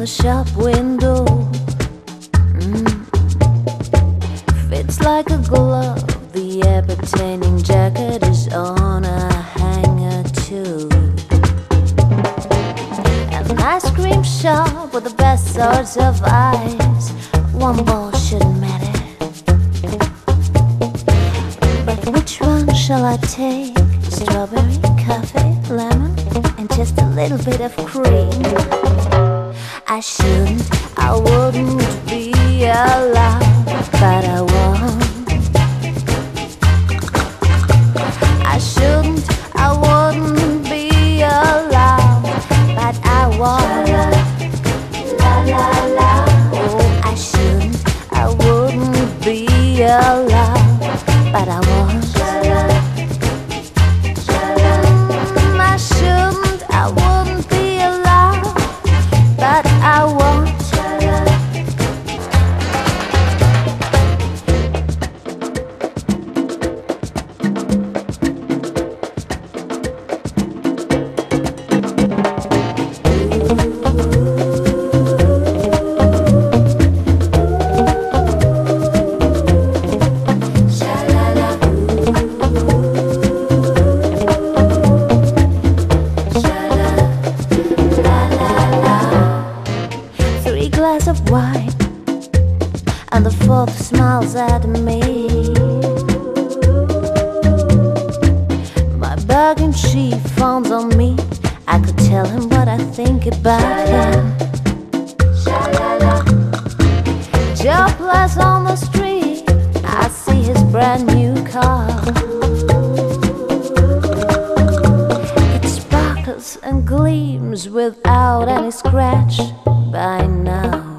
the shop window. Fits like a glove. The appertaining jacket is on a hanger too. An ice cream shop with the best sorts of ice. One ball shouldn't matter, but which one shall I take? Strawberry, coffee, lemon, and just a little bit of cream. I shouldn't, I wouldn't be allowed, but I won't. I shouldn't, I wouldn't be allowed, but I won't. La la la. Oh, I shouldn't, I wouldn't be allowed, but I won't. I shouldn't, I wouldn't be allowed, but I won't. 3 glasses of wine, and the 4th smiles at me. My bargain chief fawns on me. I could tell him what I think about him. Jobless on the street, I see his brand new car. It sparkles and gleams without any scratch by now.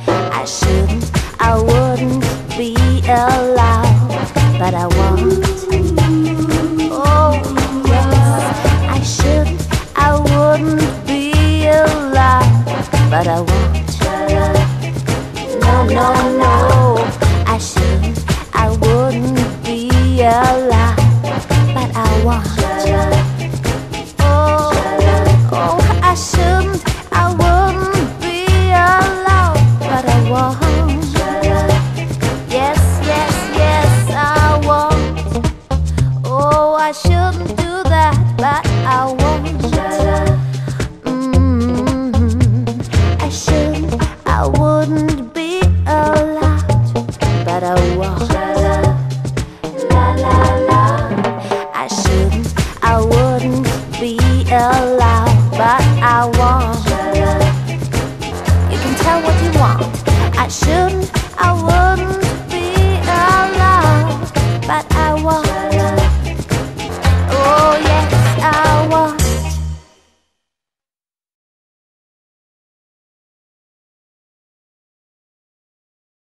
I shouldn't, I wouldn't be allowed, but I won't. Oh yes, I shouldn't, I wouldn't be allowed, but I won't. No, no, no, I shouldn't, I wouldn't be allowed, but I won't. Oh, I shouldn't, I wouldn't be allowed, but I won't. Yes, yes, yes, I won't. Oh, I shouldn't do that,